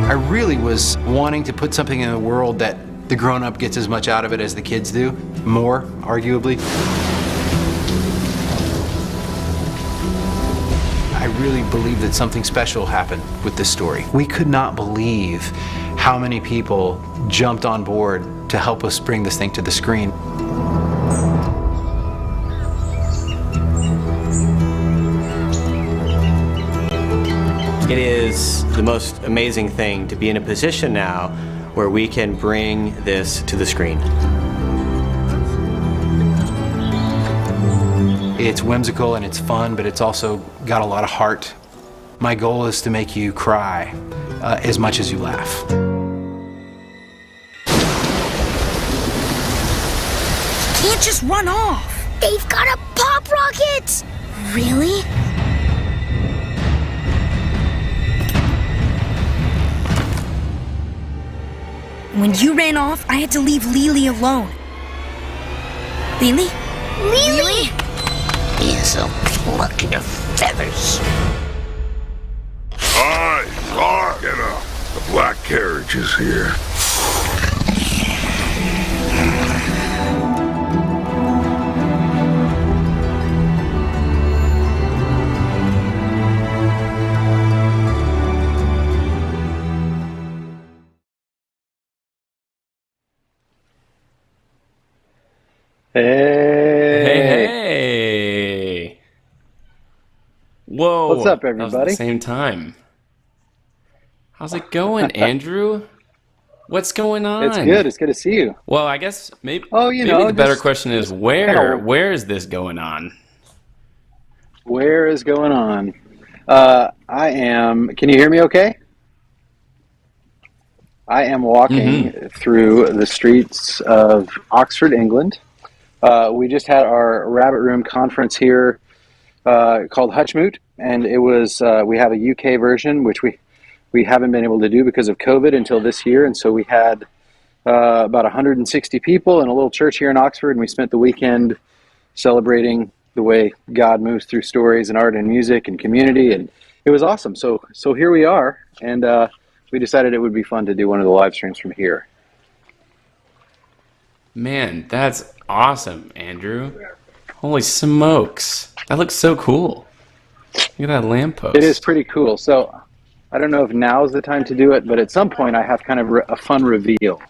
I really was wanting to put something in the world that the grown-up gets as much out of it as the kids do, more, arguably. I really believe that something special happened with this story. We could not believe how many people jumped on board to help us bring this thing to the screen. It is the most amazing thing to be in a position now where we can bring this to the screen. It's whimsical and it's fun, but it's also got a lot of heart. My goal is to make you cry as much as you laugh. Can't just run off. They've got a pop rocket! Really? When you ran off, I had to leave Lily alone. Lily? Lily! He's a bucket of feathers. Hi, Clark. Get up. The black carriage is here. Hey. Whoa. What's up, That was everybody? at the same time. How's it going, Andrew? What's going on? It's good. It's good to see you. Well, I guess maybe you maybe know, the better just- question is just where? kinda- Where is this going on? Where is going on? I am. Can you hear me okay? I am walking through the streets of Oxford, England. We just had our Rabbit Room conference here called Hutchmoot, and it was we have a UK version which we haven't been able to do because of COVID until this year, and so we had about 160 people in a little church here in Oxford, and we spent the weekend celebrating the way God moves through stories and art and music and community, and it was awesome. So here we are, and we decided it would be fun to do one of the live streams from here. Man, that's awesome, Andrew. Holy smokes. That looks so cool. Look at that lamppost. It is pretty cool. So I don't know if now is the time to do it, but at some point I have kind of a fun reveal.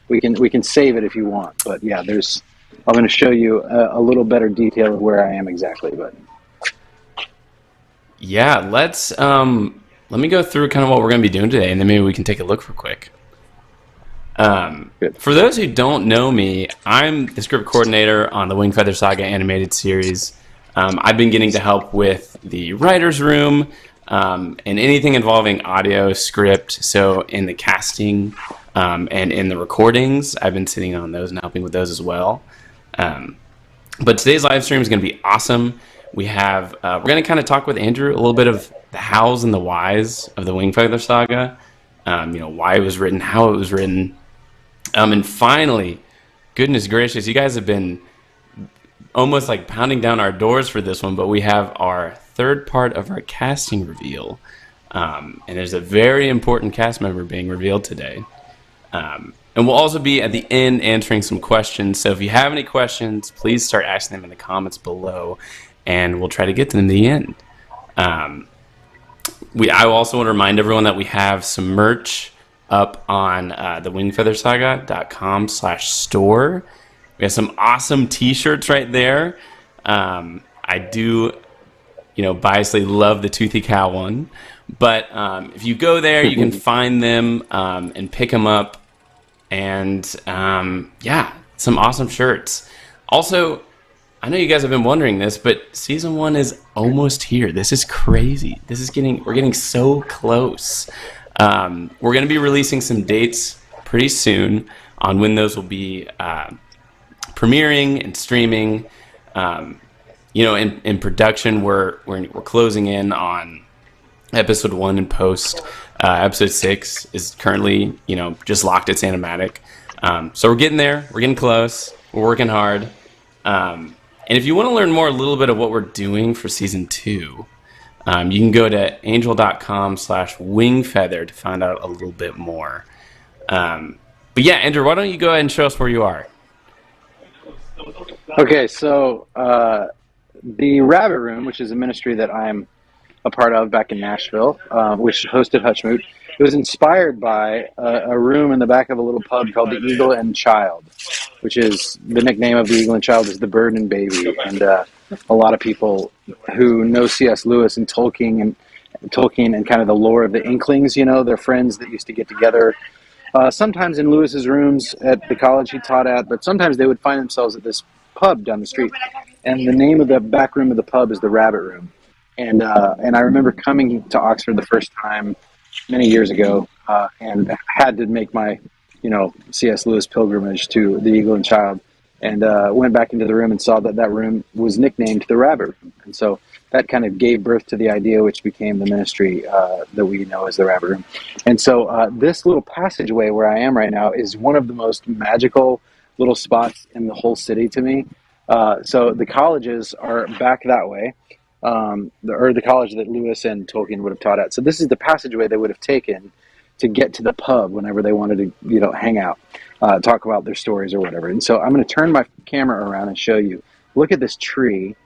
We can save it if you want, but yeah, I'm going to show you a little better detail of where I am exactly. But yeah, let me go through kind of what we're going to be doing today, and then maybe we can take a look real quick. For those who don't know me, I'm the script coordinator on the Wingfeather Saga animated series. I've been getting to help with the writer's room and anything involving audio, script. So in the casting and in the recordings, I've been sitting on those and helping with those as well. But today's live stream is going to be awesome. We're going to kind of talk with Andrew a little bit of the hows and the whys of the Wingfeather Saga. Why it was written, how it was written. And finally, goodness gracious, you guys have been almost like pounding down our doors for this one, but we have our third part of our casting reveal. And there's a very important cast member being revealed today. And we'll also be at the end answering some questions. So if you have any questions, please start asking them in the comments below, and we'll try to get to them in the end. I also want to remind everyone that we have some merch up on the wingfeathersaga.com/store. We have some awesome t-shirts right there. I do, biasly love the Toothy Cow one. But if you go there, you can find them and pick them up. And some awesome shirts. Also, I know you guys have been wondering this, but season 1 is almost here. This is crazy. We're getting so close. We're going to be releasing some dates pretty soon on when those will be premiering and streaming. In production, we're closing in on episode 1 in post. Episode 6 is currently, just locked at Animatic. So we're getting there. We're getting close. We're working hard. And if you want to learn more a little bit of what we're doing for season 2, you can go to angel.com/wingfeather to find out a little bit more. But yeah, Andrew, why don't you go ahead and show us where you are? okay, so the Rabbit Room, which is a ministry that I'm a part of back in Nashville, which hosted Hutchmoot. It was inspired by a room in the back of a little pub called the Eagle and Child, which is the nickname of the Eagle and Child is the bird and baby. And a lot of people who know C.S. Lewis and Tolkien and kind of the lore of the Inklings, they're friends that used to get together sometimes in Lewis's rooms at the college he taught at, but sometimes they would find themselves at this pub down the street. And the name of the back room of the pub is the Rabbit Room. And I remember coming to Oxford the first time many years ago and had to make my, C.S. Lewis pilgrimage to the Eagle and Child, and went back into the room and saw that room was nicknamed the Rabbit Room. And so that kind of gave birth to the idea, which became the ministry that we know as the Rabbit Room. And so this little passageway where I am right now is one of the most magical little spots in the whole city to me. So the colleges are back that way. The college that Lewis and Tolkien would have taught at. So this is the passageway they would have taken to get to the pub whenever they wanted to, hang out, talk about their stories or whatever. And so I'm going to turn my camera around and show you. Look at this tree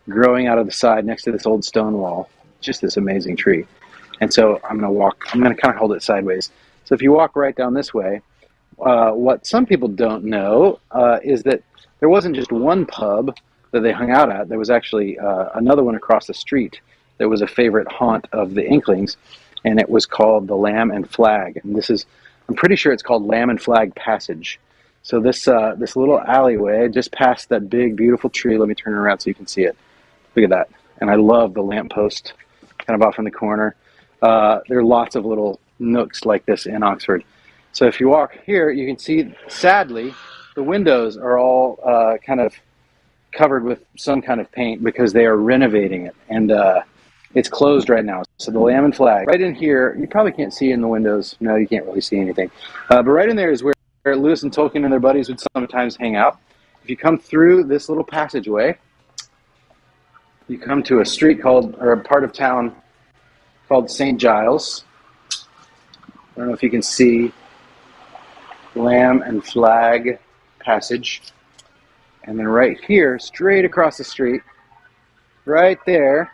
growing out of the side next to this old stone wall. Just this amazing tree. And so I'm going to kind of hold it sideways. So if you walk right down this way, what some people don't know is that there wasn't just one pub that they hung out at. There was actually another one across the street that was a favorite haunt of the Inklings, and it was called the Lamb and Flag. And I'm pretty sure it's called Lamb and Flag Passage. So this little alleyway just past that big, beautiful tree. Let me turn it around so you can see it. Look at that. And I love the lamppost kind of off in the corner. There are lots of little nooks like this in Oxford. So if you walk here, you can see, sadly, the windows are all kind of covered with some kind of paint because they are renovating it, and it's closed right now. So the Lamb and Flag, right in here, you probably can't see in the windows. No, you can't really see anything. But right in there is where Lewis and Tolkien and their buddies would sometimes hang out. If you come through this little passageway, you come to a street called, or a part of town called St. Giles. I don't know if you can see Lamb and Flag Passage. And then right here, straight across the street, right there,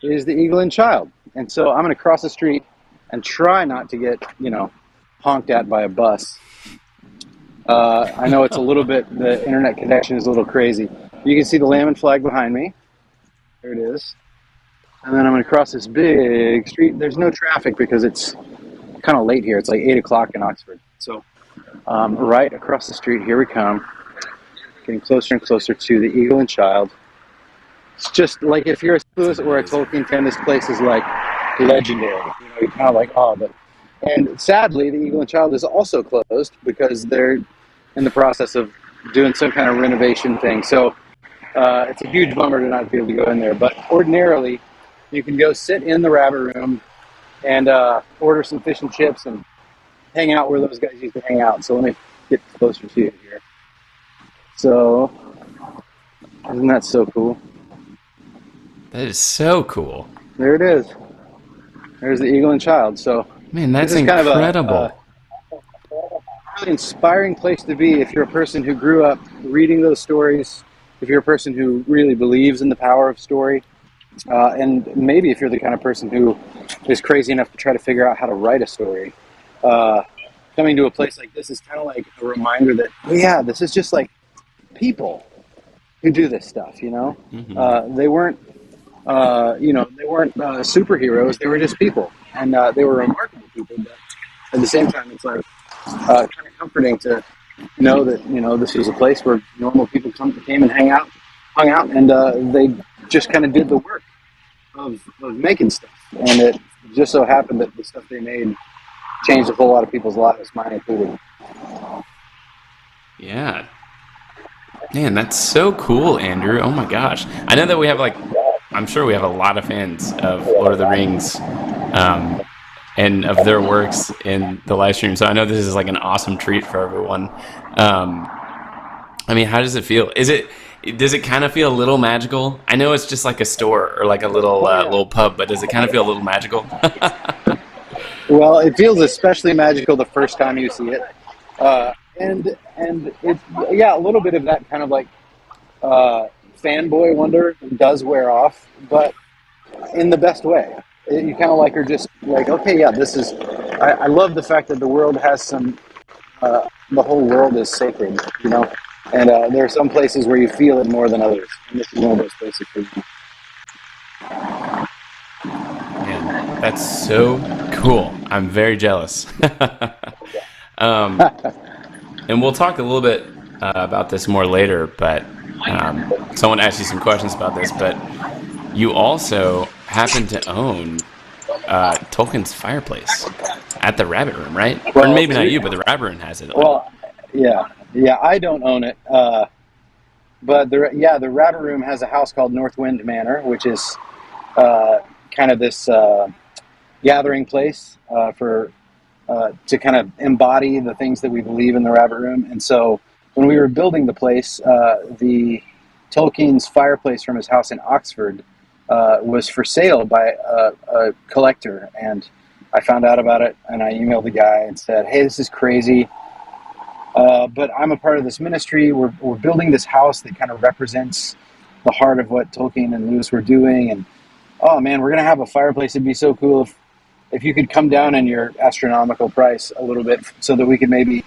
is the Eagle and Child. And so I'm going to cross the street and try not to get, honked at by a bus. I know it's a little bit, the internet connection is a little crazy. You can see the Lamb and Flag behind me. There it is. And then I'm going to cross this big street. There's no traffic because it's kind of late here. It's like 8 o'clock in Oxford. So right across the street, here we come. Getting closer and closer to the Eagle and Child. It's just like if you're a Lewis or a Tolkien fan, this place is like legendary. You're kind of like, and sadly, the Eagle and Child is also closed because they're in the process of doing some kind of renovation thing. So it's a huge bummer to not be able to go in there. But ordinarily, you can go sit in the rabbit room and order some fish and chips and hang out where those guys used to hang out. So let me get closer to you here. So, isn't that so cool? That is so cool. There it is. There's the Eagle and Child. So, man, that's incredible. Kind of a really inspiring place to be if you're a person who grew up reading those stories, if you're a person who really believes in the power of story, and maybe if you're the kind of person who is crazy enough to try to figure out how to write a story. Coming to a place like this is kind of like a reminder that, this is just like people who do this stuff, Mm-hmm. They weren't, superheroes. They were just people, and they were remarkable people. But at the same time, it's like kind of comforting to know that this was a place where normal people came and hung out, and they just kind of did the work of making stuff. And it just so happened that the stuff they made changed a whole lot of people's lives, mine included. Yeah. Man, that's so cool, Andrew. Oh my gosh. I know that we have I'm sure we have a lot of fans of Lord of the Rings and of their works in the live stream. So I know this is like an awesome treat for everyone. How does it feel? Does it kind of feel a little magical? I know it's just like a store or like a little pub, but does it kind of feel a little magical? Well, it feels especially magical the first time you see it. And it's, a little bit of that kind of like fanboy wonder does wear off, but in the best way. You kind of are just like, okay, this is, I love the fact that the world has some, the whole world is sacred, and there are some places where you feel it more than others, and this is one of those places for you. Man, that's so cool. I'm very jealous. And we'll talk a little bit about this more later, but someone asked you some questions about this, but you also happen to own Tolkien's fireplace at the Rabbit Room, right? Well, or maybe not you, but the Rabbit Room has it. Well, yeah, I don't own it, but the Rabbit Room has a house called Northwind Manor, which is kind of this gathering place for to kind of embody the things that we believe in the Rabbit Room. And so when we were building the place, the Tolkien's fireplace from his house in Oxford was for sale by a collector. And I found out about it, and I emailed the guy and said, hey, this is crazy, but I'm a part of this ministry. We're building this house that kind of represents the heart of what Tolkien and Lewis were doing. And, oh, man, we're going to have a fireplace. It'd be so cool if you could come down in your astronomical price a little bit so that we could maybe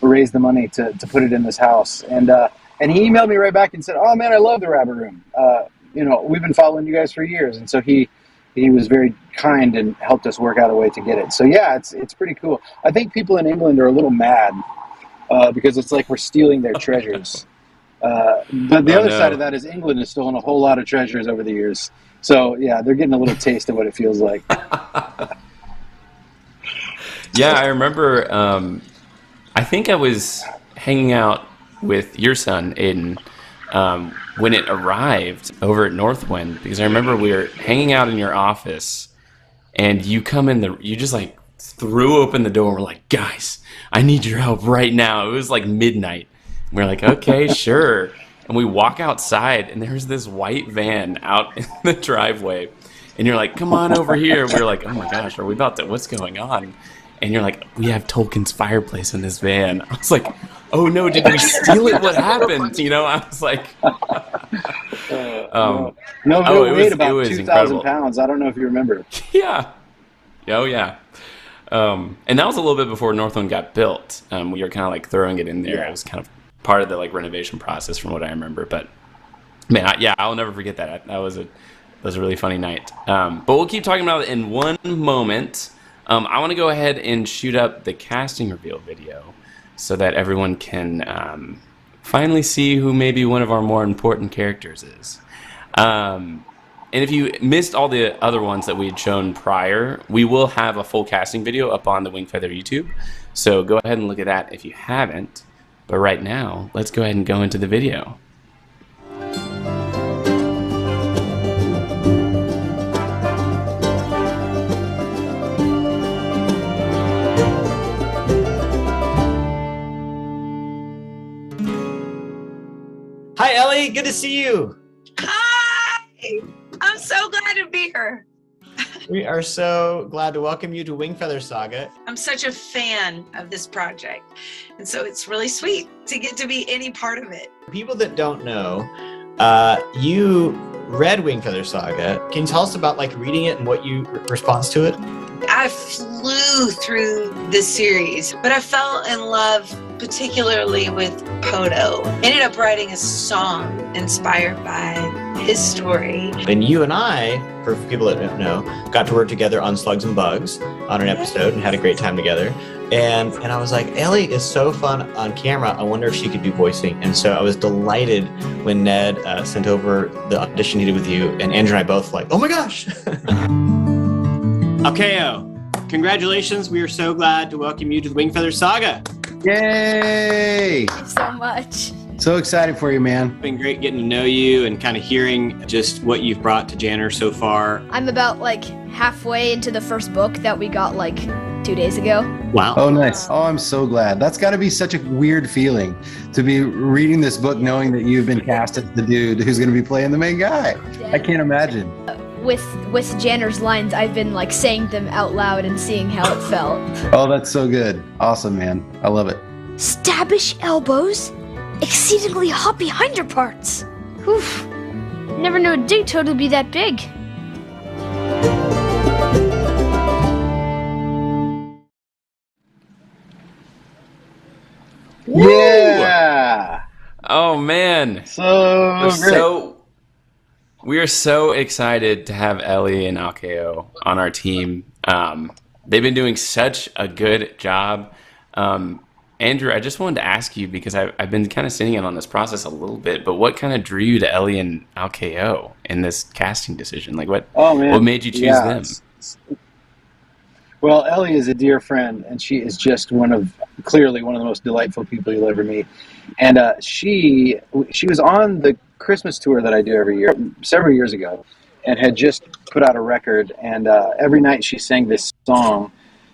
raise the money to put it in this house. And he emailed me right back and said, oh, man, I love the Rabbit Room. We've been following you guys for years. And so he was very kind and helped us work out a way to get it. So, yeah, it's pretty cool. I think people in England are a little mad because it's like we're stealing their treasures. But the other side of that is England has stolen a whole lot of treasures over the years. So, yeah, they're getting a little taste of what it feels like. Yeah, I remember, I think I was hanging out with your son, Aiden, when it arrived over at Northwind, because I remember we were hanging out in your office, and you come in you just like threw open the door and we're like, guys, I need your help right now. It was like midnight. We're like, okay, sure. And we walk outside, and there's this white van out in the driveway. And you're like, come on over here. We're like, oh my gosh, are we about to, what's going on? And you're like, we have Tolkien's fireplace in this van. I was like, oh no, did we steal it? What happened? You know, I was like, no, it weighed about 2,000 pounds. I don't know if you remember. Yeah. Oh yeah. And that was a little bit before Northwind got built. We were kind of like throwing it in there. Yeah. It was kind of part of the like renovation process from what I remember. But man, I'll never forget that. That was a really funny night. But we'll keep talking about it in one moment. I want to go ahead and shoot up the casting reveal video so that everyone can finally see who maybe one of our more important characters is. And if you missed all the other ones that we had shown prior, we will have a full casting video up on the Wingfeather YouTube. So go ahead and look at that if you haven't. But right now, let's go ahead and go into the video. Hi, Ellie. Good to see you. Hi! I'm so glad to be here. We are so glad to welcome you to Wingfeather Saga. I'm such a fan of this project, and so it's really sweet to get to be any part of it. People that don't know, you read Wingfeather Saga. Can you tell us about like reading it and what you response to it? I flew through this series, but I fell in love particularly with Poto. Ended up writing a song inspired by his story. And you and I, for people that don't know, got to work together on Slugs and Bugs on an episode and had a great time together. And I was like, Ellie is so fun on camera. I wonder if she could do voicing. And so I was delighted when Ned sent over the audition he did with you. And Andrew and I both like, oh my gosh. Alkeo, congratulations. We are so glad to welcome you to the Wingfeather Saga. Yay! Thank you so much. So excited for you, man. It's been great getting to know you and kind of hearing just what you've brought to Janner so far. I'm about like halfway into the first book that we got like 2 days ago. Wow. Oh, nice. Oh, I'm so glad. That's got to be such a weird feeling to be reading this book knowing that you've been cast as the dude who's going to be playing the main guy. Yeah. I can't imagine. With Janner's lines, I've been like saying them out loud and seeing how it felt. Oh, that's so good. Awesome, man. I love it. Stabbish elbows, exceedingly hoppy hinder parts. Oof. Never knew a dig toad would be that big. Yeah. Oh man. We are so excited to have Ellie and Alkeo on our team. They've been doing such a good job. Andrew, I just wanted to ask you, because I've been kind of sitting in on this process a little bit, but what kind of drew you to Ellie and Alkeo in this casting decision? Like what made you choose them? Well, Ellie is a dear friend, and she is just clearly one of the most delightful people you'll ever meet. And she was on the Christmas tour that I do every year, several years ago, and had just put out a record. And every night she sang this song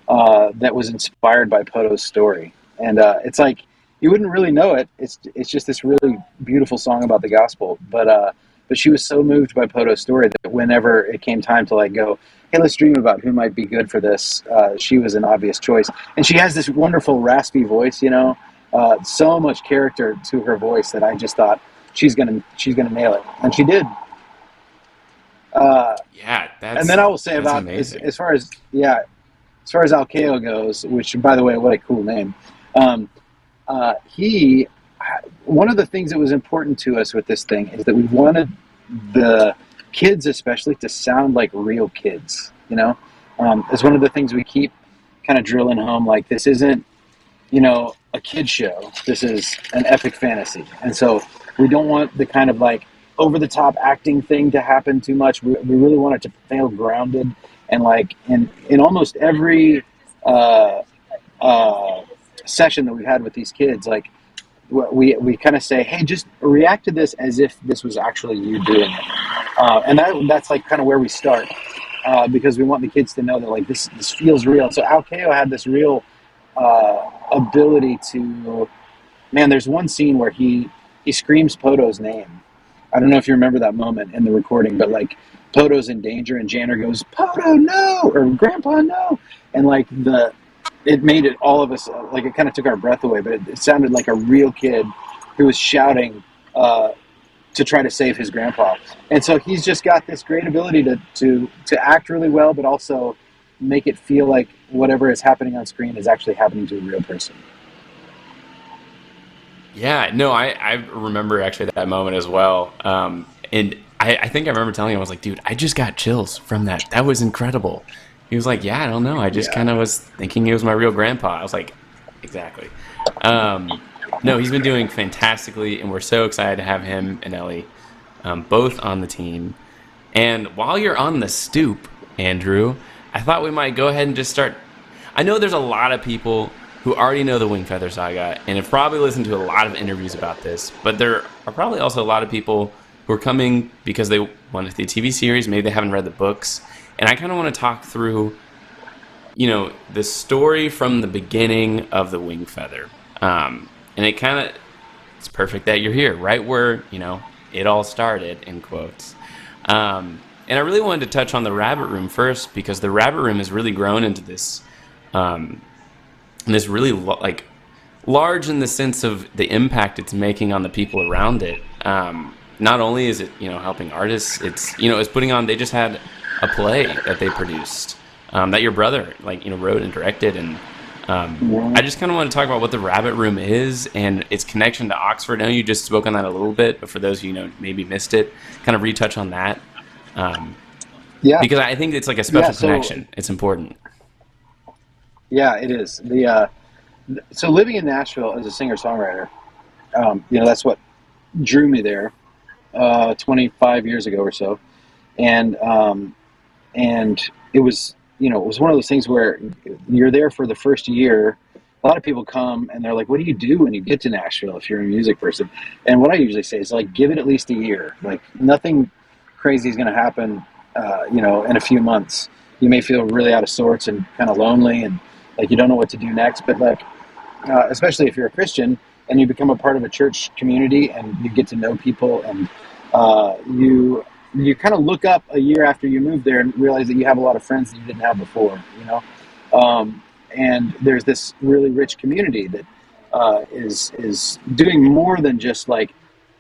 that was inspired by Poto's story. And it's like you wouldn't really know it. It's just this really beautiful song about the gospel. But she was so moved by Poto's story that whenever it came time to like go, hey, let's dream about who might be good for this, she was an obvious choice. And she has this wonderful raspy voice, you know, so much character to her voice that I just thought she's gonna nail it, and she did. And then I will say about as far as Alkeo goes, which by the way, what a cool name. One of the things that was important to us with this thing is that we wanted the kids especially to sound like real kids, you know. It's one of the things we keep kind of drilling home, like this isn't, you know, a kid show, this is an epic fantasy. And so we don't want the kind of like over the top acting thing to happen too much. We really want it to feel grounded, and like in almost every session that we've had with these kids, like we kind of say, hey, just react to this as if this was actually you doing it. And that's like kind of where we start, because we want the kids to know that like this feels real. So Alkeo had this real ability to, man, there's one scene where he screams Poto's name. I don't know if you remember that moment in the recording, but like Poto's in danger and Janner goes, Poto, no, or Grandpa, no. And like it made it all of us, like it kind of took our breath away, but it sounded like a real kid who was shouting to try to save his grandpa. And so he's just got this great ability to act really well, but also make it feel like whatever is happening on screen is actually happening to a real person. Yeah, no, I remember actually that moment as well. And I think I remember telling him, I was like, dude, I just got chills from that. That was incredible. He was like, yeah, I don't know. I just kind of was thinking he was my real grandpa. I was like, exactly. No, he's been doing fantastically, and we're so excited to have him and Ellie both on the team. And while you're on the stoop, Andrew, I thought we might go ahead and just start. I know there's a lot of people who already know the Wingfeather Saga and have probably listened to a lot of interviews about this, but there are probably also a lot of people who are coming because they wanted the TV series, maybe they haven't read the books. And I kind of want to talk through, the story from the beginning of the Wingfeather. And it's perfect that you're here, right where, it all started, in quotes. And I really wanted to touch on the Rabbit Room first, because the Rabbit Room has really grown into this, really large in the sense of the impact it's making on the people around it. Not only is it, helping artists, it's putting on, they just had a play that they produced, that your brother, wrote and directed. And I just kind of want to talk about what the Rabbit Room is and its connection to Oxford. I know you just spoke on that a little bit, but for those of you, maybe missed it, kind of retouch on that. Because I think it's like a special connection. It's important. Yeah, it is. So living in Nashville as a singer-songwriter, that's what drew me there 25 years ago or so. And it was, it was one of those things where you're there for the first year. A lot of people come and they're like, what do you do when you get to Nashville if you're a music person? And what I usually say is like, give it at least a year. Like nothing crazy is going to happen, in a few months. You may feel really out of sorts and kind of lonely and like you don't know what to do next. But like, especially if you're a Christian and you become a part of a church community and you get to know people and you kind of look up a year after you move there and realize that you have a lot of friends that you didn't have before, and there's this really rich community that is doing more than just like,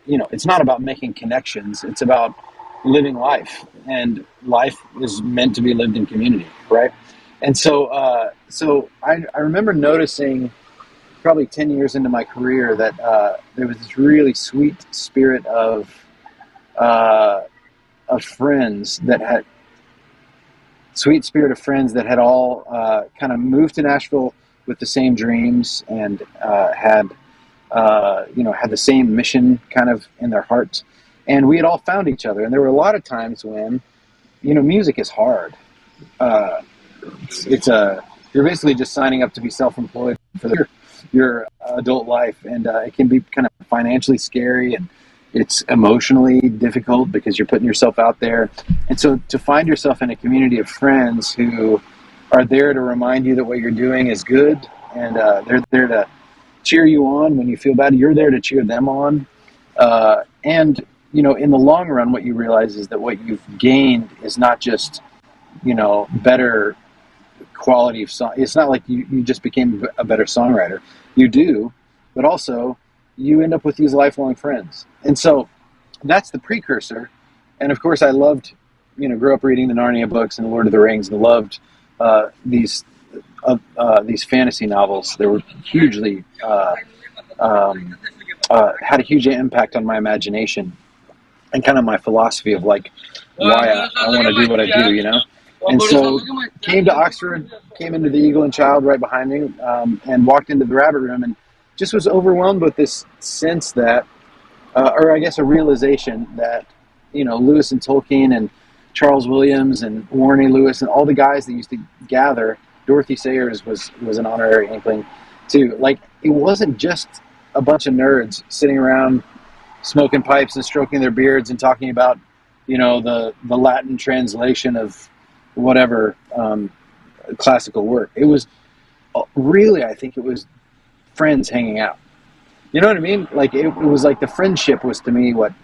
it's not about making connections. It's about living life, and life is meant to be lived in community, right? And so I remember noticing probably 10 years into my career that there was this really sweet spirit of friends that had all kind of moved to Nashville with the same dreams and had the same mission kind of in their hearts. And we had all found each other. And there were a lot of times when, music is hard. You're basically just signing up to be self-employed for your adult life. And it can be kind of financially scary, and it's emotionally difficult because you're putting yourself out there. And so to find yourself in a community of friends who are there to remind you that what you're doing is good, and they're there to cheer you on when you feel bad, you're there to cheer them on. And, in the long run, what you realize is that what you've gained is not just, better quality of song. It's not like you just became a better songwriter. You do, but also you end up with these lifelong friends. And so that's the precursor. And of course I loved, grew up reading the Narnia books and the Lord of the Rings, and loved these fantasy novels. They were hugely, had a huge impact on my imagination and kind of my philosophy of like why I want to do what I do, And so came to Oxford, came into the Eagle and Child right behind me, and walked into the Rabbit Room and just was overwhelmed with this sense that, or I guess a realization that, Lewis and Tolkien and Charles Williams and Warren A. Lewis and all the guys that used to gather, Dorothy Sayers was an honorary Inkling too. Like, it wasn't just a bunch of nerds sitting around smoking pipes and stroking their beards and talking about, the Latin translation of whatever classical work. It was really, I think it was friends hanging out. You know what I mean? Like it was like the friendship was to me what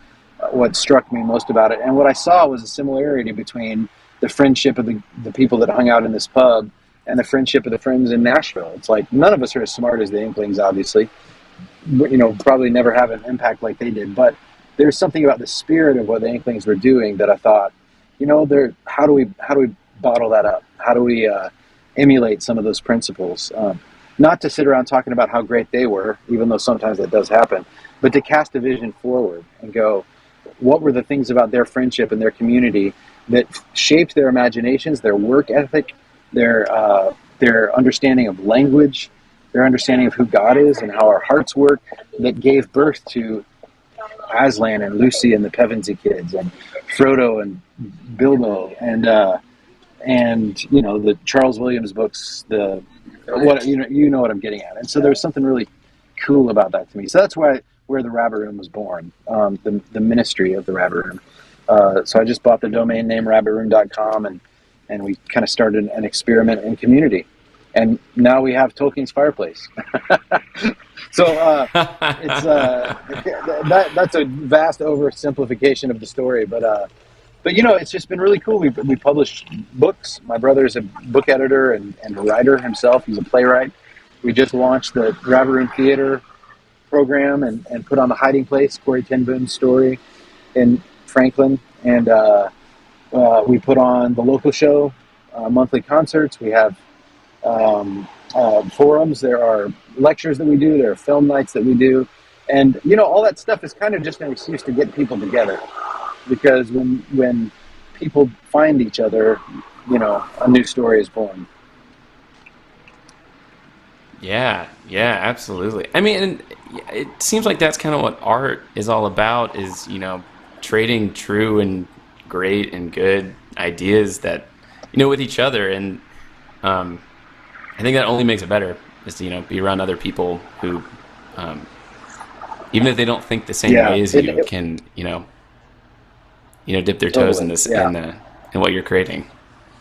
struck me most about it. And what I saw was a similarity between the friendship of the people that hung out in this pub and the friendship of the friends in Nashville. It's like none of us are as smart as the Inklings, obviously. Probably never have an impact like they did. But there's something about the spirit of what the Inklings were doing that I thought, how do we bottle that up? How do we emulate some of those principles? Not to sit around talking about how great they were, even though sometimes that does happen, but to cast a vision forward and go, what were the things about their friendship and their community that shaped their imaginations, their work ethic, their understanding of language, their understanding of who God is and how our hearts work, that gave birth to Aslan and Lucy and the Pevensey kids and Frodo and Bilbo and the Charles Williams books, what I'm getting at. And so there's something really cool about that to me. So that's where the Rabbit Room was born, the ministry of the Rabbit Room. So I just bought the domain name rabbitroom.com and we kind of started an experiment in community. And now we have Tolkien's fireplace. So it's that's a vast oversimplification of the story, but it's just been really cool. We published books. My brother is a book editor and a writer himself. He's a playwright. We just launched the Rabbit Room Theater program and put on The Hiding Place, Corey Ten Boom's story in Franklin. And we put on the local show, monthly concerts. We have forums. There are lectures that we do. There are film nights that we do. And, all that stuff is kind of just an excuse to get people together. Because when people find each other, a new story is born. Yeah, absolutely. I mean, it seems like that's kind of what art is all about, is, trading true and great and good ideas that, with each other. And I think that only makes it better, is to, be around other people who, even if they don't think the same way as you, can, dip their toes in this, in what you're creating.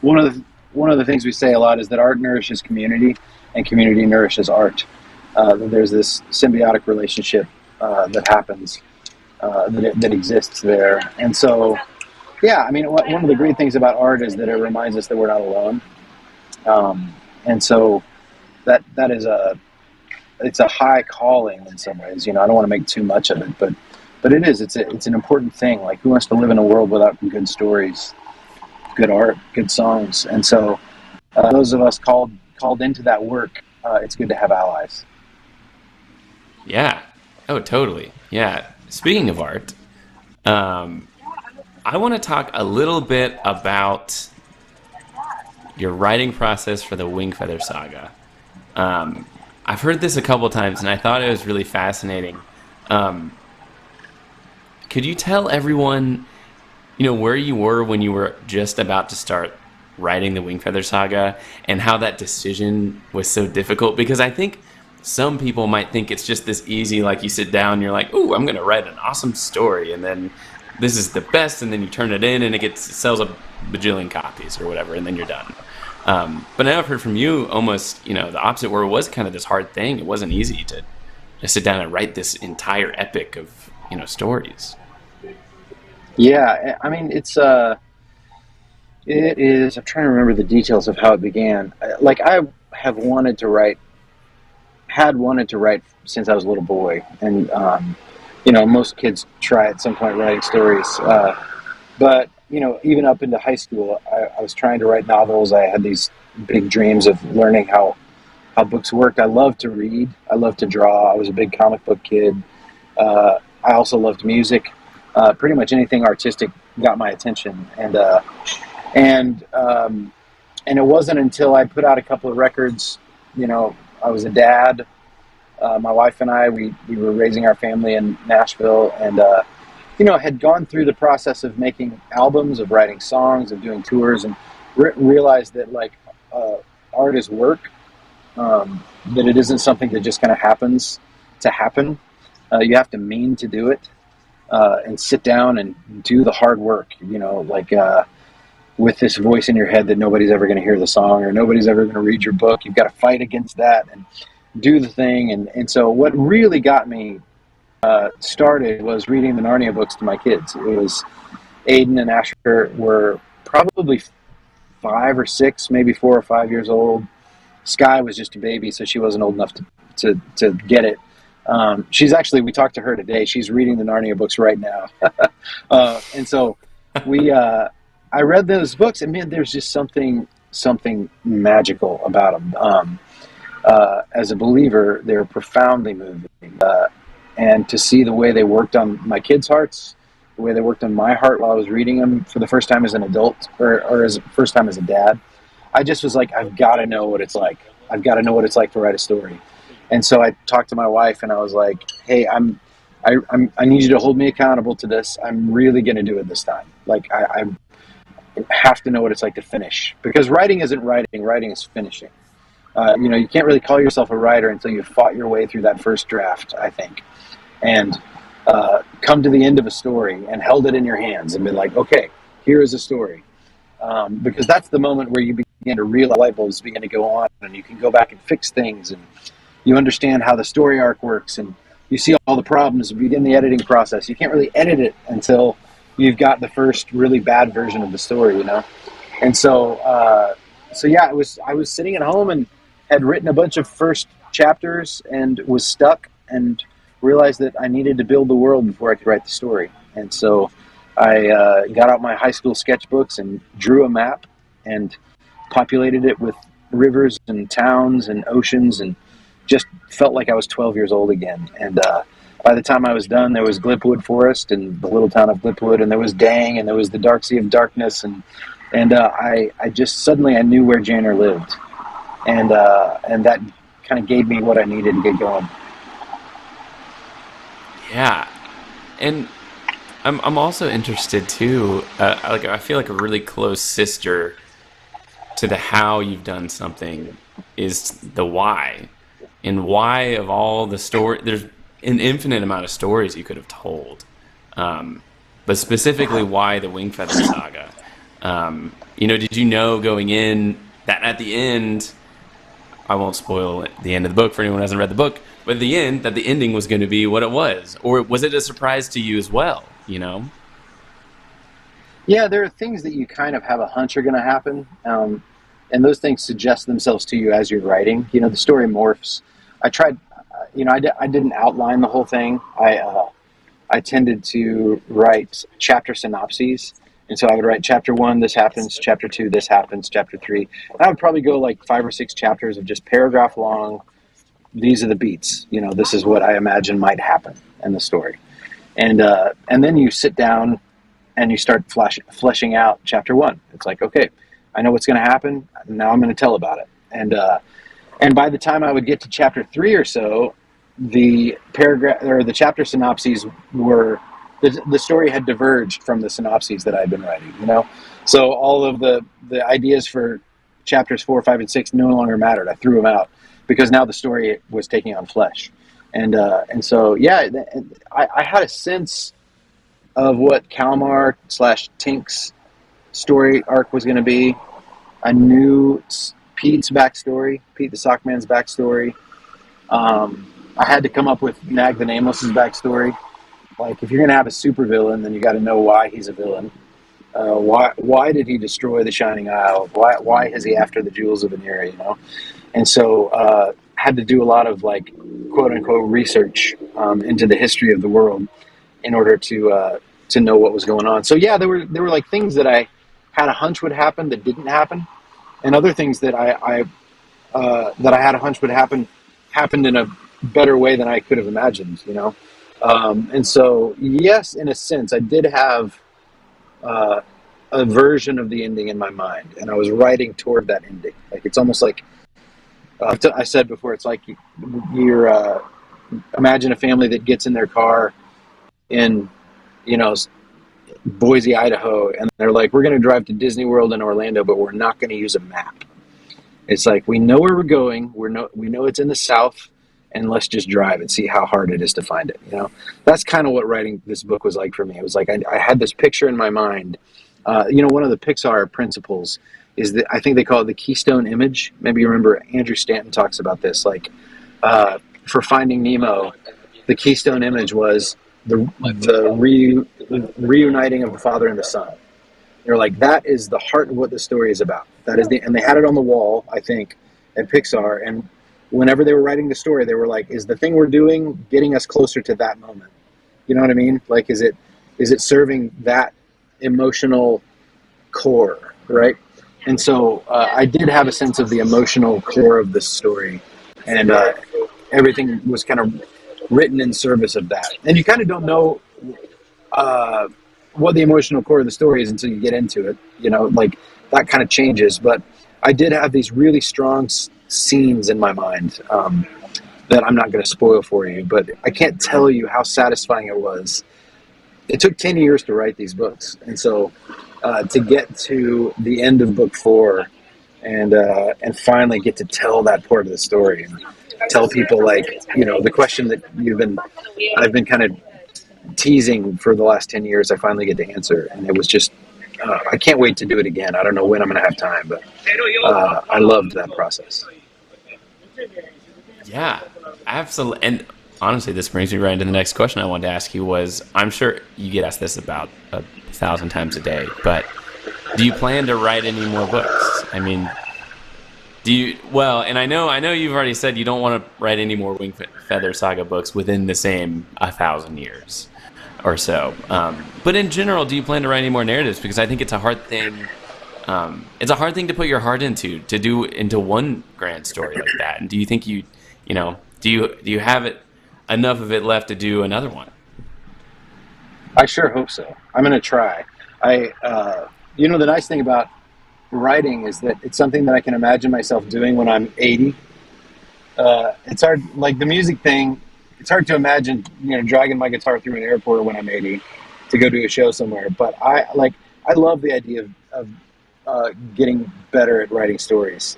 One of the things we say a lot is that art nourishes community, and community nourishes art. There's this symbiotic relationship that happens, that exists there. And so, one of the great things about art is that it reminds us that we're not alone. And so that is it's a high calling in some ways. I don't want to make too much of it, but it is. It's an important thing. Like, who wants to live in a world without good stories, good art, good songs? And so, those of us called into that work, it's good to have allies. Yeah. Oh, totally. Yeah. Speaking of art, I want to talk a little bit about your writing process for the Wingfeather Saga. I've heard this a couple times, and I thought it was really fascinating. Could you tell everyone, where you were when you were just about to start writing the Wingfeather Saga, and how that decision was so difficult? Because I think some people might think it's just this easy, like you sit down, you're like, ooh, I'm going to write an awesome story, and then this is the best, and then you turn it in, and it sells a bajillion copies or whatever, and then you're done. But now I've heard from you almost, the opposite, where it was kind of this hard thing. It wasn't easy to sit down and write this entire epic of, stories. Yeah, I mean, it is, I'm trying to remember the details of how it began. Like, I wanted to write since I was a little boy. And, most kids try at some point writing stories. But, even up into high school, I was trying to write novels. I had these big dreams of learning how books worked. I loved to read. I loved to draw. I was a big comic book kid. I also loved music. Pretty much anything artistic got my attention. And it wasn't until I put out a couple of records, I was a dad. My wife and I, we were raising our family in Nashville, and had gone through the process of making albums, of writing songs, of doing tours, and realized that art is work, that it isn't something that just kind of happens to happen. You have to mean to do it, and sit down and do the hard work, with this voice in your head that nobody's ever going to hear the song or nobody's ever going to read your book. You've got to fight against that and do the thing. And so what really got me started was reading the Narnia books to my kids. It was Aiden and Asher were probably 5 or 6, maybe 4 or 5 years old. Sky was just a baby, so she wasn't old enough to get it. She's actually, we talked to her today. She's reading the Narnia books right now. And so I read those books, and man, there's just something magical about them. As a believer, they're profoundly moving. And to see the way they worked on my kids' hearts, the way they worked on my heart while I was reading them for the first time as an adult, or as first time as a dad, I just was like, I've got to know what it's like. I've got to know what it's like to write a story. And so I talked to my wife, and I was like, hey, I need you to hold me accountable to this. I'm really going to do it this time. Like, I have to know what it's like to finish, because writing isn't writing is finishing. You can't really call yourself a writer until you've fought your way through that first draft, I think, and come to the end of a story and held it in your hands and been like, okay, here is a story. Because that's the moment where you begin to realize light bulbs begin to go on, and you can go back and fix things, and you understand how the story arc works, and you see all the problems and begin the editing process. You can't really edit it until you've got the first really bad version of the story, And so yeah, I was sitting at home and had written a bunch of first chapters and was stuck and realized that I needed to build the world before I could write the story. And so I got out my high school sketchbooks and drew a map and populated it with rivers and towns and oceans, and just felt like I was 12 years old again. And by the time I was done, there was Glipwood Forest and the little town of Glipwood, and there was Dang, and there was the Dark Sea of Darkness, and I just suddenly I knew where Janner lived, and that kind of gave me what I needed to get going. Yeah, and I'm also interested too. I feel like a really close sister to the how you've done something is the why, and why of all the story. There's an infinite amount of stories you could have told, but specifically why the Wingfeather Saga. Did you know going in that at the end, I won't spoil the end of the book for anyone who hasn't read the book, but at the end, that the ending was going to be what it was? Or was it a surprise to you as well, Yeah, there are things that you kind of have a hunch are going to happen, and those things suggest themselves to you as you're writing. The story morphs. I tried, I didn't outline the whole thing. I tended to write chapter synopses. And so I would write chapter 1, this happens, chapter 2, this happens, chapter 3. And I would probably go like 5 or 6 chapters of just paragraph long. These are the beats. This is what I imagine might happen in the story. And then you sit down and you start fleshing out chapter 1. It's like, okay, I know what's going to happen. Now I'm going to tell about it. And by the time I would get to chapter 3 or so, the paragraph or the chapter synopses were, the story had diverged from the synopses that I'd been writing, So all of the ideas for chapters 4, 5, and 6 no longer mattered. I threw them out because now the story was taking on flesh. And so, yeah, I had a sense of what Kalmar / Tink's story arc was going to be. I knew Pete's backstory, Pete the Sockman's backstory. I had to come up with Nag the Nameless's backstory. Like, if you're going to have a supervillain, then you got to know why he's a villain. Why did he destroy the Shining Isle? Why is he after the Jewels of Veneria, And so had to do a lot of, like, quote-unquote research into the history of the world in order to know what was going on. So, yeah, there were like, things that I had a hunch would happen that didn't happen, and other things that I had a hunch would happen happened in a better way than I could have imagined, And so, yes, in a sense, I did have a version of the ending in my mind, and I was writing toward that ending. Like, it's almost like I said before, it's like you're imagine a family that gets in their car in, Boise, Idaho, and they're like, we're going to drive to Disney World in Orlando, but we're not going to use a map. It's like, we know where we're going. We know it's in the south, and let's just drive and see how hard it is to find it. That's kind of what writing this book was like for me. It was like I had this picture in my mind. One of the Pixar principles is that I think they call it the keystone image. Maybe you remember Andrew Stanton talks about this. Like for Finding Nemo, the keystone image was the reuniting of the father and the son. They're like, that is the heart of what the story is about. And they had it on the wall, I think, at Pixar. And whenever they were writing the story, they were like, is the thing we're doing getting us closer to that moment? You know what I mean? Like, is it serving that emotional core, right? And so I did have a sense of the emotional core of this story, and everything was kind of written in service of that. And you kind of don't know what the emotional core of the story is until you get into it. Like that kind of changes. But I did have these really strong scenes in my mind that I'm not going to spoil for you, but I can't tell you how satisfying it was. It took 10 years to write these books. And so to get to the end of book 4 and finally get to tell that part of the story and tell people, like, the question that I've been kind of teasing for the last 10 years, I finally get to answer. And it was just, I can't wait to do it again. I don't know when I'm going to have time, but I loved that process. Yeah, absolutely. And honestly, this brings me right into the next question I wanted to ask you was, I'm sure you get asked this about 1,000 times a day, but do you plan to write any more books? I mean, and I know you've already said you don't want to write any more Wingfeather Saga books within the same 1,000 years or so. But in general, do you plan to write any more narratives? Because I think it's a hard thing. It's a hard thing to put your heart into one grand story like that. And do you think do you have enough of it left to do another one? I sure hope so. I'm going to try. The nice thing about writing is that it's something that I can imagine myself doing when I'm 80. It's hard, like the music thing, it's hard to imagine, dragging my guitar through an airport when I'm 80 to go do a show somewhere. But I love the idea of getting better at writing stories.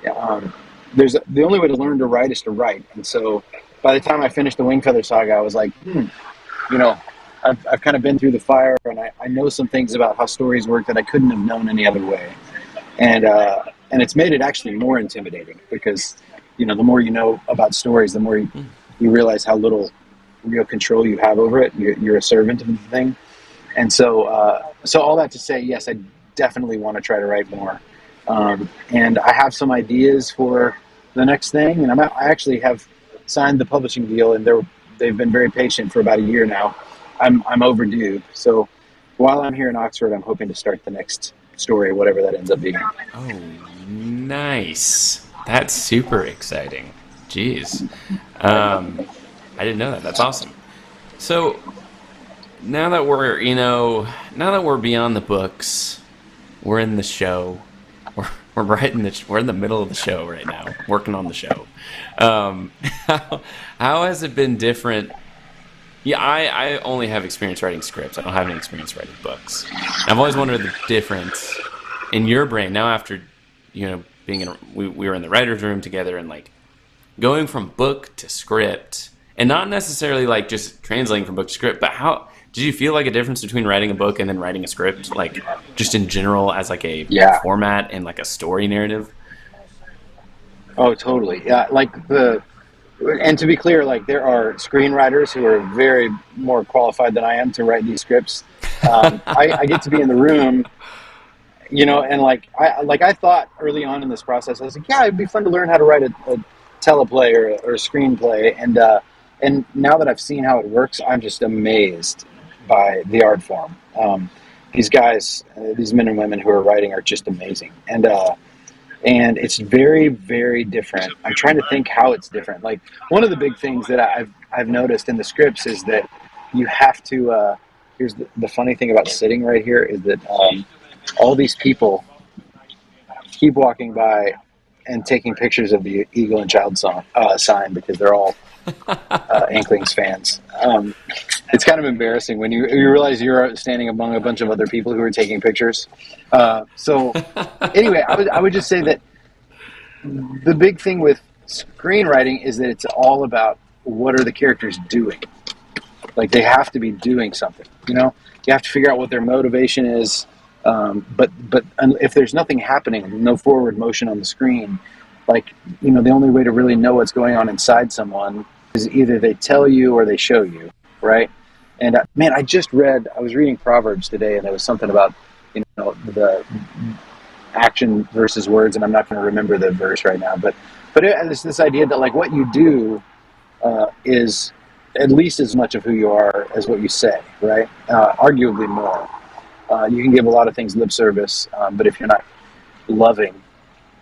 The only way to learn to write is to write. And so by the time I finished the Wingfeather Saga, I was like, I've kind of been through the fire, and I know some things about how stories work that I couldn't have known any other way. And it's made it actually more intimidating because, the more you know about stories, the more you realize how little real control you have over it. You're a servant of the thing. And so all that to say, yes, I definitely want to try to write more. And I have some ideas for the next thing, and I actually have signed the publishing deal, and they've been very patient for about a year now. I'm overdue. So while I'm here in Oxford, I'm hoping to start the next story, whatever that ends up being. Oh, nice. That's super exciting. Jeez. I didn't know that. That's awesome. So now that we're beyond the books, we're in the show. We're in the middle of the show right now, working on the show. How has it been different? Yeah, I only have experience writing scripts. I don't have any experience writing books. I've always wondered the difference in your brain. Now after, being we were in the writer's room together and like going from book to script, and not necessarily like just translating from book to script, but how did you feel like a difference between writing a book and then writing a script, like just in general as like a format and like a story narrative? Oh, totally. Yeah, and to be clear, like there are screenwriters who are very more qualified than I am to write these scripts. I get to be in the room, and I thought early on in this process, I was like, yeah, it'd be fun to learn how to write a teleplay or a screenplay. And now that I've seen how it works, I'm just amazed by the art form. These guys, these men and women who are writing are just amazing. And it's very, very different. I'm trying to think how it's different. Like one of the big things that I've noticed in the scripts is that you have to. Here's the funny thing about sitting right here is that all these people keep walking by and taking pictures of the Eagle and Child sign because they're all Inklings fans. It's kind of embarrassing when you realize you're standing among a bunch of other people who are taking pictures. So anyway, I would just say that the big thing with Screenwriting is that it's all about what are the characters doing. Like they have to be doing something. You know, you have to figure out what their motivation is. But if there's nothing happening, no forward motion on the screen, like, you know, the only way to really know what's going on inside someone is either they tell you or they show you, right? And man, I was reading Proverbs today, and there was something about, you know, the action versus words, and I'm not going to remember the verse right now, but it's this idea that like what you do is at least as much of who you are as what you say, right? Arguably more. You can give a lot of things lip service, but if you're not loving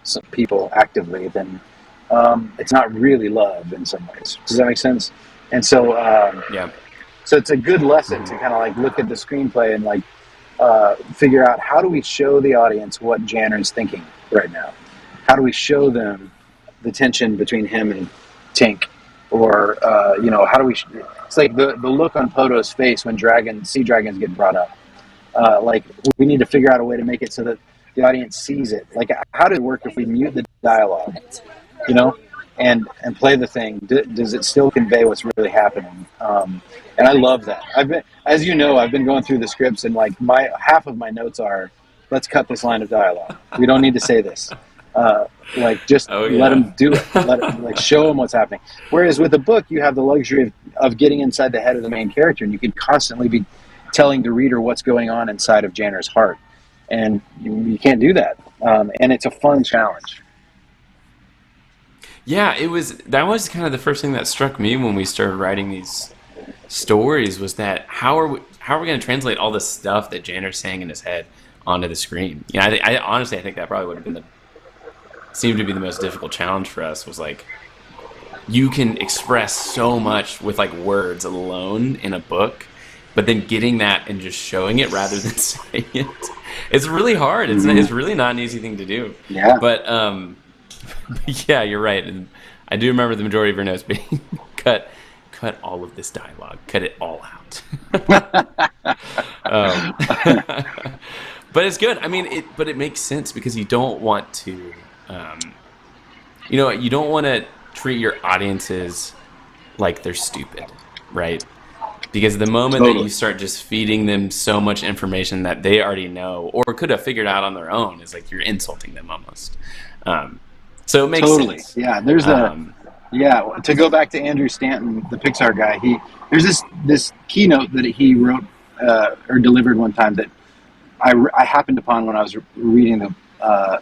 some people actively, then it's not really love in some ways. Does that make sense? And so, so it's a good lesson to kind of like look at the screenplay and like figure out, how do we show the audience what Janner's thinking right now? How do we show them the tension between him and Tink? Or, you know, how do we... It's like the look on Poto's face when sea dragons get brought up. Like, we need to figure out a way to make it so that the audience sees it. Like, how does it work if we mute the dialogue, you know, and play the thing? Does it still convey what's really happening? And I love that. As you know, I've been going through the scripts, and like half of my notes are, let's cut this line of dialogue. We don't need to say this. Like, just let them do it. Like, show them what's happening. Whereas with a book, you have the luxury of getting inside the head of the main character, and you can constantly be telling the reader what's going on inside of Janner's heart. And you can't do that. And it's a fun challenge. Yeah, that was kind of the first thing that struck me when we started writing these stories, was that how are we going to translate all this stuff that Janner's saying in his head onto the screen? Yeah, I honestly think that probably would have been seemed to be the most difficult challenge for us, was like, you can express so much with like words alone in a book, but then getting that and just showing it rather than saying it, it's really hard. It's really not an easy thing to do. Yeah. But yeah, you're right. And I do remember the majority of your notes being cut all of this dialogue, cut it all out. But it's good. I mean, but it makes sense, because you don't want to, you don't want to treat your audiences like they're stupid, right? Because the moment that you start just feeding them so much information that they already know or could have figured out on their own, is like you're insulting them almost. So it makes sense. Yeah, there's to go back to Andrew Stanton, the Pixar guy, there's this keynote that he wrote or delivered one time that I happened upon when I was reading or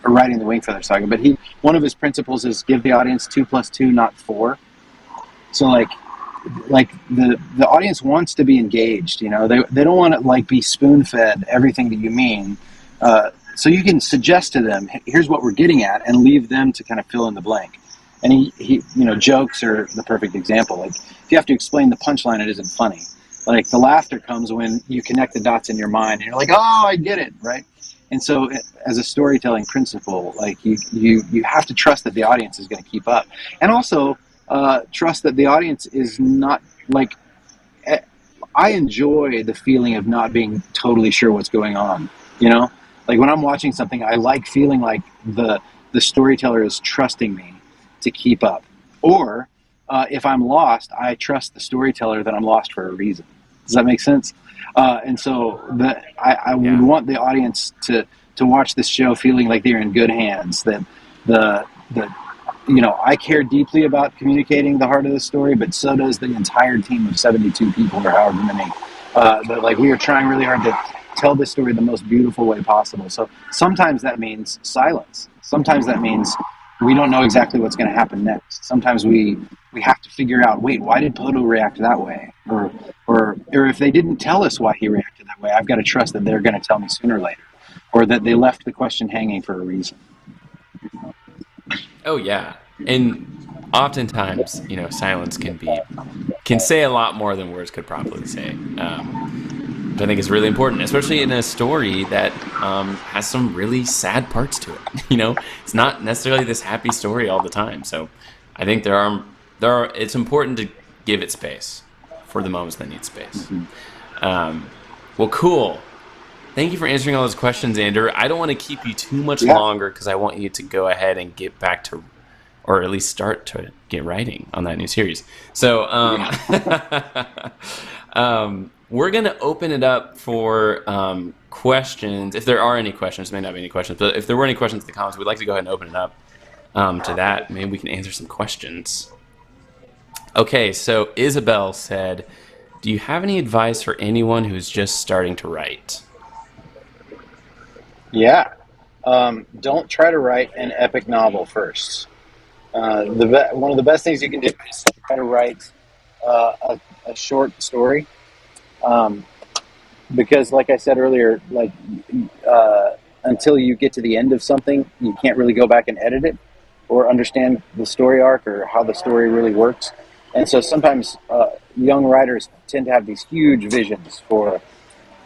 writing the Wingfeather Saga. But one of his principles is give the audience 2 + 2, not 4. So like the audience wants to be engaged, you know, they don't want to like be spoon-fed everything that you mean. So you can suggest to them, here's what we're getting at, and leave them to kind of fill in the blank. And he jokes are the perfect example. Like, if you have to explain the punchline, it isn't funny. Like, the laughter comes when you connect the dots in your mind, and you're like, oh, I get it, right? And so as a storytelling principle, like you have to trust that the audience is going to keep up. And also trust that the audience is not like, I enjoy the feeling of not being totally sure what's going on, you know? Like, when I'm watching something, I like feeling like the storyteller is trusting me to keep up. Or if I'm lost, I trust the storyteller that I'm lost for a reason. Does that make sense? And so I would want the audience to watch this show feeling like they're in good hands, that I care deeply about communicating the heart of the story, but so does the entire team of 72 people, or however many. That like, we are trying really hard to tell this story the most beautiful way possible. So sometimes that means silence. Sometimes that means we don't know exactly what's going to happen next. Sometimes we have to figure out, wait, why did Poto react that way? Or if they didn't tell us why he reacted that way, I've got to trust that they're going to tell me sooner or later, or that they left the question hanging for a reason. Oh yeah, and oftentimes, silence can say a lot more than words could probably say, which I think is really important, especially in a story that has some really sad parts to it. It's not necessarily this happy story all the time. So I think it's important to give it space for the moments that need space. Mm-hmm. Well, cool. Thank you for answering all those questions, Andrew. I don't want to keep you too much longer, because I want you to go ahead and get back to or at least start to get writing on that new series. So we're going to open it up for questions. If there are any questions, may not be any questions, but if there were any questions in the comments, we'd like to go ahead and open it up to that. Maybe we can answer some questions. Okay, so Isabel said, do you have any advice for anyone who's just starting to write? Yeah. Don't try to write an epic novel first. One of the best things you can do is try to write a short story. Because like I said earlier, until you get to the end of something, you can't really go back and edit it or understand the story arc or how the story really works. And so sometimes young writers tend to have these huge visions for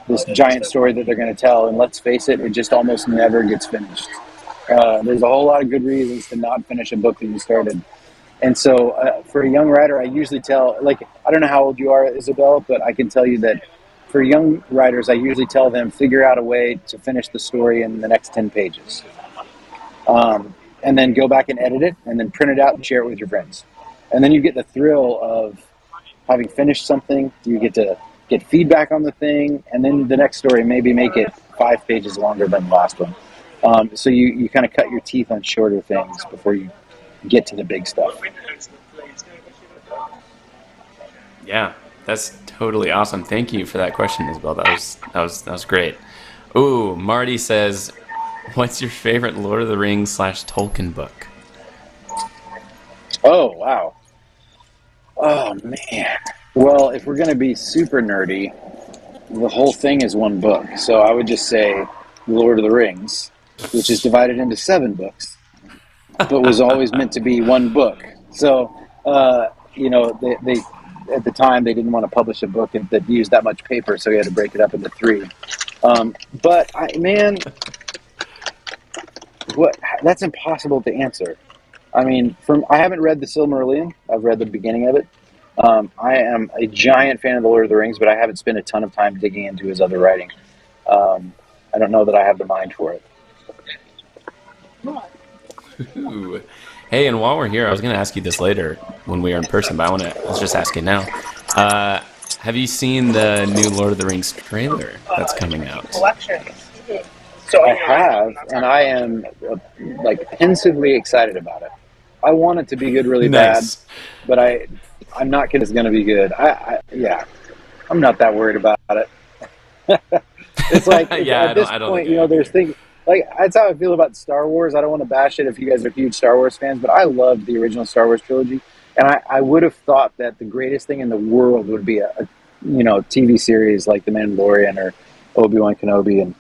this giant story that they're going to tell, and let's face it, it just almost never gets finished. There's a whole lot of good reasons to not finish a book that you started. And so for a young writer, I usually tell, I don't know how old you are, Isabel, but I can tell you that for young writers, I usually tell them, figure out a way to finish the story in the next 10 pages. And then go back and edit it, and then print it out and share it with your friends. And then you get the thrill of having finished something. You get to get feedback on the thing, and then the next story maybe make it 5 pages longer than the last one. So you kind of cut your teeth on shorter things before you get to the big stuff. Yeah, that's totally awesome. Thank you for that question, Isabel. That was great. Ooh, Marty says, what's your favorite Lord of the Rings / Tolkien book? Oh, wow. Oh, man. Well, if we're going to be super nerdy, the whole thing is one book. So I would just say Lord of the Rings, which is divided into 7 books, but was always meant to be one book. So, they at the time, they didn't want to publish a book that used that much paper, so we had to break it up into 3. That's impossible to answer. I mean, I haven't read the Silmarillion. I've read the beginning of it. I am a giant fan of the Lord of the Rings, but I haven't spent a ton of time digging into his other writing. I don't know that I have the mind for it. Ooh. Hey, and while we're here, I was going to ask you this later when we are in person, but let's just ask it now. Have you seen the new Lord of the Rings trailer that's coming out? So I have, and I am pensively excited about it. I want it to be good really Nice. bad, but I'm not kidding it's going to be good. I'm not that worried about it. It's like at this point, there's things that's how I feel about Star Wars. I don't want to bash it if you guys are huge Star Wars fans, but I loved the original Star Wars trilogy, and I would have thought that the greatest thing in the world would be a TV series like The Mandalorian or Obi-Wan Kenobi,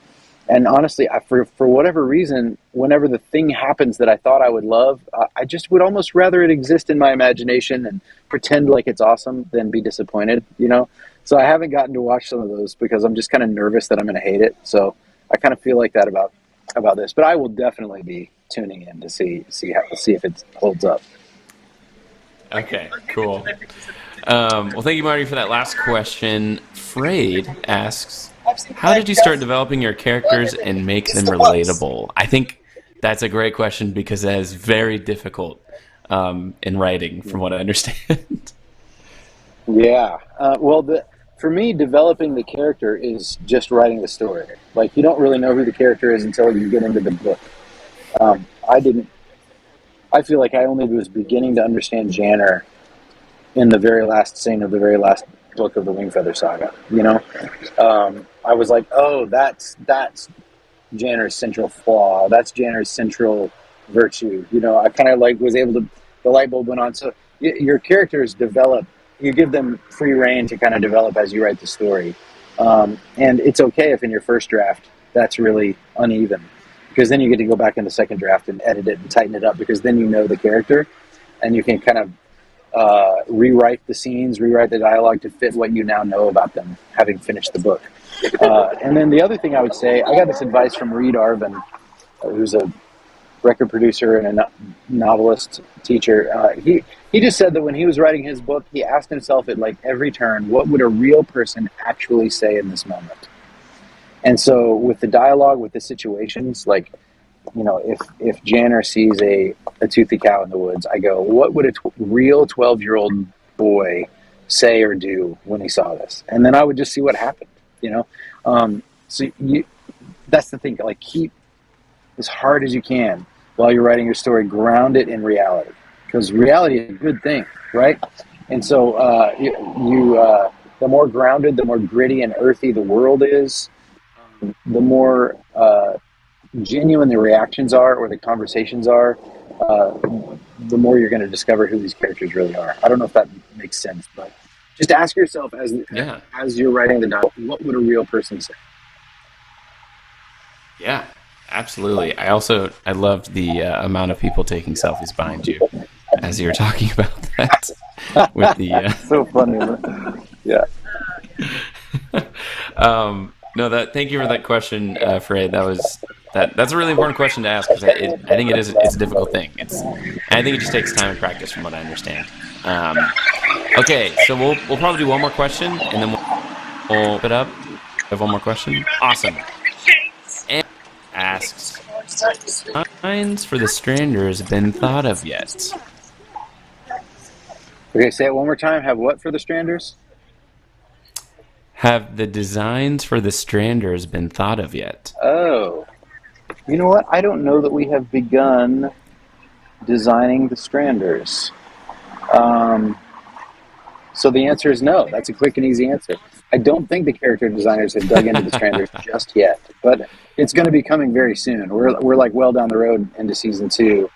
and honestly, for whatever reason, whenever the thing happens that I thought I would love, I just would almost rather it exist in my imagination and pretend like it's awesome than be disappointed, So I haven't gotten to watch some of those because I'm just kind of nervous that I'm going to hate it. So I kind of feel like that about this, but I will definitely be tuning in to see if it holds up. Okay, cool. Well, thank you, Marty, for that last question. Frayed asks, how did you start developing your characters and make them relatable? I think that's a great question because that is very difficult in writing, from what I understand. Yeah. For me, developing the character is just writing the story. You don't really know who the character is until you get into the book. I feel like I only was beginning to understand Janner in the very last scene of the very last book of the Wingfeather Saga. I was like, oh, that's Janner's central flaw. That's Janner's central virtue. I kind of was able to, the light bulb went on. So your characters develop. You give them free reign to kind of develop as you write the story. And it's okay if in your first draft that's really uneven, because then you get to go back in the second draft and edit it and tighten it up, because then you know the character and you can kind of rewrite the scenes, rewrite the dialogue to fit what you now know about them, having finished the book. And then the other thing I would say, I got this advice from Reed Arvin, who's a record producer and a novelist teacher. He just said that when he was writing his book, he asked himself at every turn, what would a real person actually say in this moment? And so with the dialogue, with the situations, if Janner sees a toothy cow in the woods, I go, what would a real 12-year-old boy say or do when he saw this? And then I would just see what happened, that's the thing, like, keep as hard as you can while you're writing your story, ground it in reality, because reality is a good thing, right? And so the more grounded, the more gritty and earthy the world is, the more genuine the reactions are or the conversations are, the more you're going to discover who these characters really are. I don't know if that makes sense, but just ask yourself as you're writing the novel, what would a real person say? Yeah, absolutely. I loved the amount of people taking selfies behind you as you were talking about that. With the so funny, isn't it? Yeah. Thank you for that question, Fred. That's a really important question to ask, because I think it's a difficult thing. I think it just takes time and practice, from what I understand. Okay, so we'll probably do one more question, and then we'll wrap it up. We have one more question. Awesome. And asks, signs for the Stranders been thought of yet? Okay, say it one more time. Have what for the Stranders? Have the designs for the Stranders been thought of yet? Oh. You know what? I don't know that we have begun designing the Stranders. So the answer is no. That's a quick and easy answer. I don't think the character designers have dug into the Stranders just yet, but it's going to be coming very soon. We're like well down the road into season 2,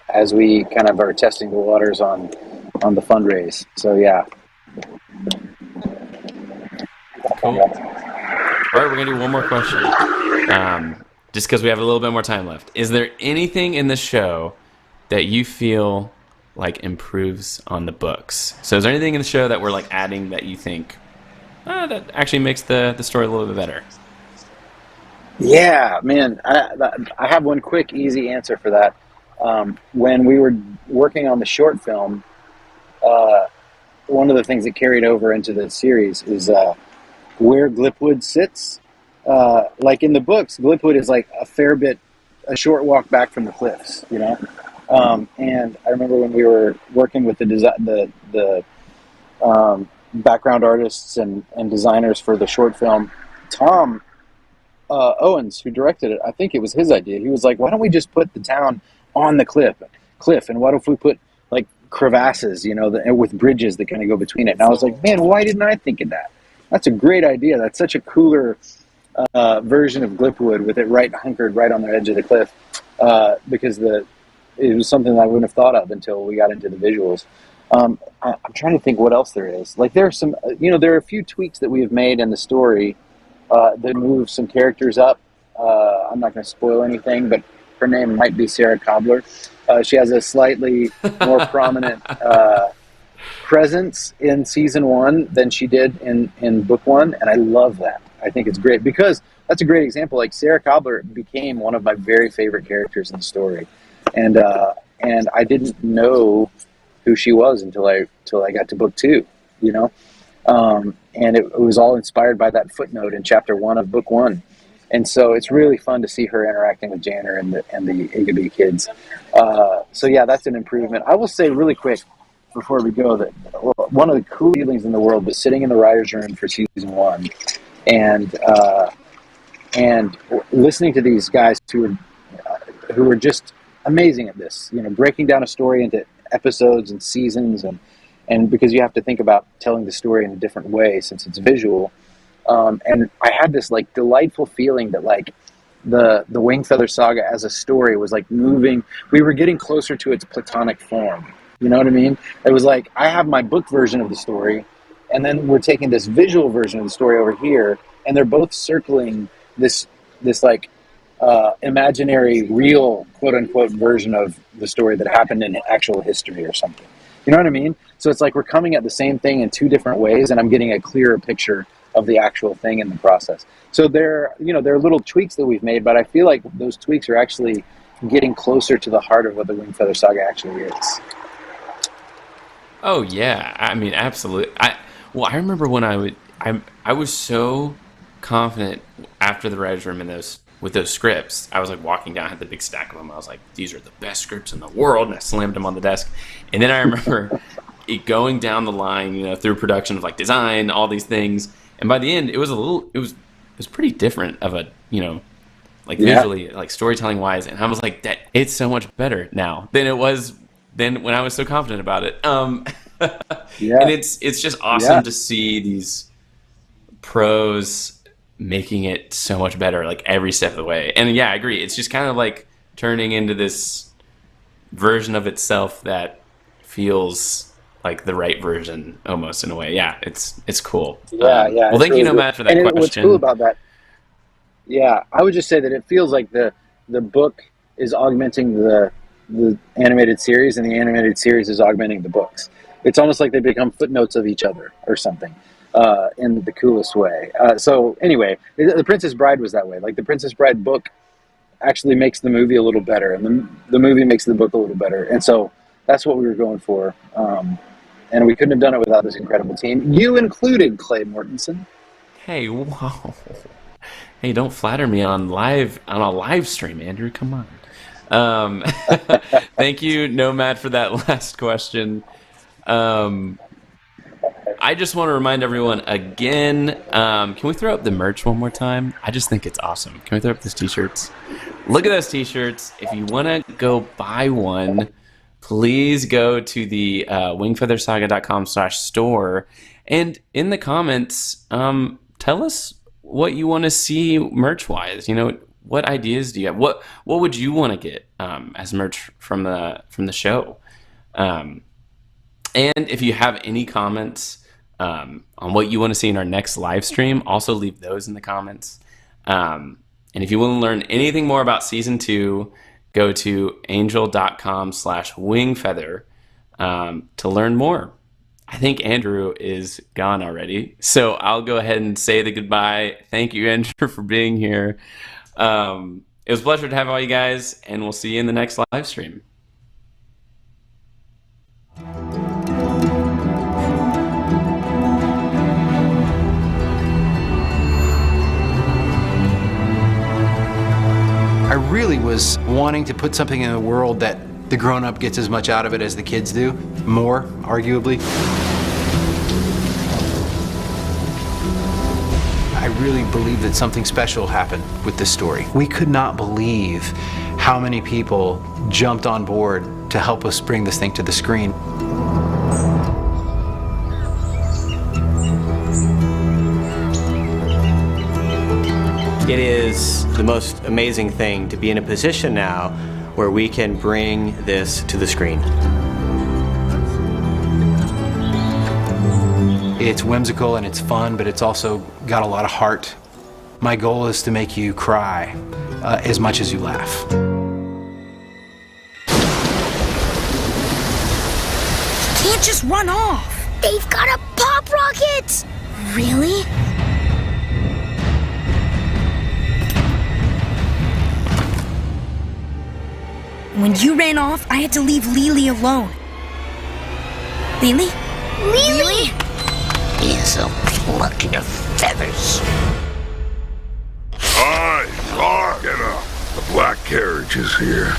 as we kind of are testing the waters on the fundraise. So yeah. Cool. All right, we're going to do one more question. Just because we have a little bit more time left. Is there anything in the show that you feel like improves on the books? So is there anything in the show that we're like adding that you think that actually makes the story a little bit better? Yeah, man. I have one quick, easy answer for that. When we were working on the short film, one of the things that carried over into the series is where Glipwood sits. Like in the books, Glipwood is like a short walk back from the cliffs, and I remember when we were working with the background artists and designers for the short film, Tom Owens, who directed it, I think it was his idea. He was like, why don't we just put the town on the cliff, and what if we put like crevasses, with bridges that kind of go between it? And I was like, man, why didn't I think of that? That's a great idea. That's such a cooler version of Glipwood, with it hunkered right on the edge of the cliff, because it was something that I wouldn't have thought of until we got into the visuals. I'm trying to think what else there is. Like there are some, there are a few tweaks that we have made in the story that move some characters up. I'm not going to spoil anything, but her name might be Sarah Cobbler. She has a slightly more prominent presence in season 1 than she did in book 1, and I love that. I think it's great because that's a great example. Like Sarah Cobbler became one of my very favorite characters in the story, and I didn't know who she was until I got to book 2, and it was all inspired by that footnote in chapter 1 of book 1. And so it's really fun to see her interacting with Janner and the Igby kids. So yeah, that's an improvement. I will say really quick before we go that one of the cool feelings in the world was sitting in the writer's room for season 1 and listening to these guys who were just amazing at this, breaking down a story into episodes and seasons, and because you have to think about telling the story in a different way since it's visual. And I had this like delightful feeling that like the Wingfeather Saga as a story was like moving. We were getting closer to its platonic form. You know what I mean? It was like I have my book version of the story, and then we're taking this visual version of the story over here, and they're both circling this like imaginary, real, quote unquote, version of the story that happened in actual history or something. You know what I mean? So it's like we're coming at the same thing in 2 different ways, and I'm getting a clearer picture of the actual thing in the process. So there are little tweaks that we've made, but I feel like those tweaks are actually getting closer to the heart of what the Wingfeather Saga actually is. Oh yeah, I mean absolutely. I remember when I was so confident after the writers' room and those with those scripts, I was like walking down, I had the big stack of them. I was like, these are the best scripts in the world, and I slammed them on the desk. And then I remember it going down the line, you know, through production of like design, all these things. And by the end, it was pretty different of a, you know, like visually, like storytelling wise. And I was like, that it's so much better now than it was then when I was so confident about it. And it's just awesome to see these pros making it so much better, like every step of the way. And yeah, I agree. It's just kind of like turning into this version of itself that feels like the right version almost in a way. Yeah, it's cool. Well, thank you, Nomad, for that question. What's cool about that, I would just say that it feels like the book is augmenting the animated series, and the animated series is augmenting the books. It's almost like they become footnotes of each other or something. In the coolest way. So anyway, The Princess Bride was that way. Like the Princess Bride book actually makes the movie a little better, and the movie makes the book a little better. And so that's what we were going for. And we couldn't have done it without this incredible team. You included, Clay Mortensen. Hey, whoa. Hey, don't flatter me on a live stream, Andrew. Come on. Thank you, Nomad, for that last question. I just want to remind everyone again, can we throw up the merch one more time? I just think it's awesome. Can we throw up those t-shirts? Look at those t-shirts. If you want to go buy one, please go to the wingfeathersaga.com/store. And in the comments, tell us what you want to see merch-wise. You know, what ideas do you have? What would you want to get as merch from the show? And if you have any comments on what you want to see in our next live stream, also leave those in the comments. And if you want to learn anything more about season 2, go to angel.com/wingfeather to learn more. I think Andrew is gone already, so I'll go ahead and say the goodbye. Thank you, Andrew, for being here. It was a pleasure to have all you guys, and we'll see you in the next live stream. I really was wanting to put something in the world that the grown-up gets as much out of it as the kids do. More, arguably. I really believe that something special happened with this story. We could not believe how many people jumped on board to help us bring this thing to the screen. It is the most amazing thing to be in a position now where we can bring this to the screen. It's whimsical and it's fun, but it's also got a lot of heart. My goal is to make you cry as much as you laugh. Can't just run off. They've got a pop rocket! Really? When you ran off, I had to leave Lily alone. Lily? Lily? He's a plucking of feathers. Aye, get up. The black carriage is here.